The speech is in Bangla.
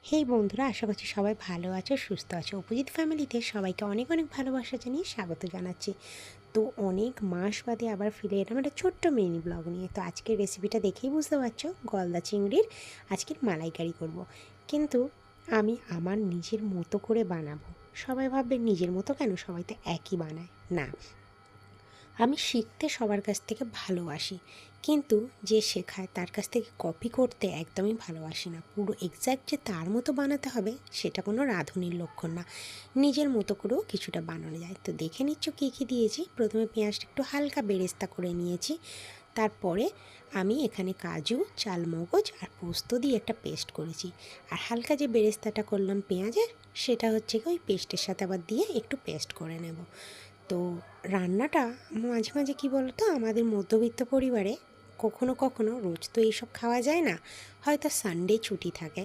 হেই বন্ধুরা, আশা করছি সবাই ভালো আছো, সুস্থ আছো। অপোজিট ফ্যামিলিতে সবাইকে অনেক অনেক ভালোবাসা জানিয়ে স্বাগত জানাচ্ছি। তো অনেক মাস বাদে আবার ফিরে এলাম একটা ছোট্ট মিনি ব্লগ নিয়ে। তো আজকের রেসিপিটা দেখেই বুঝতে পারছো, গলদা চিংড়ির আজকের মালাইকারি করব। কিন্তু আমি আমার নিজের মতো করে বানাবো। সবাই ভাববে নিজের মতো কেন, সবাই তো একই বানায়। না, আমি শিখতে সবার কাছ থেকে ভালোবাসি, কিন্তু যে শেখায় তার কাছ থেকে কপি করতে একদমই ভালোবাসি না। পুরো এক্স্যাক্ট যে তার মতো বানাতে হবে সেটা কোনো রাঁধুনির লক্ষণ না। নিজের মতো করেও কিছুটা বানানো যায়। তো দেখে নিচ্ছ কী কী দিয়েছি। প্রথমে পেঁয়াজটা একটু হালকা বেরেস্তা করে নিয়েছি। তারপরে আমি এখানে কাজু, চালমগজ আর পোস্ত দিয়ে একটা পেস্ট করেছি। আর হালকা যে বেরেস্তাটা করলাম পেঁয়াজের, সেটা হচ্ছে কি ওই পেস্টের সাথে আবার দিয়ে একটু পেস্ট করে নেব। তো রান্নাটা মাঝে মাঝে কী বলো তো, আমাদের মধ্যবিত্ত পরিবারে কখনো কখনো রোজ তো এইসব খাওয়া যায় না, হয়তো সানডে ছুটি থাকে,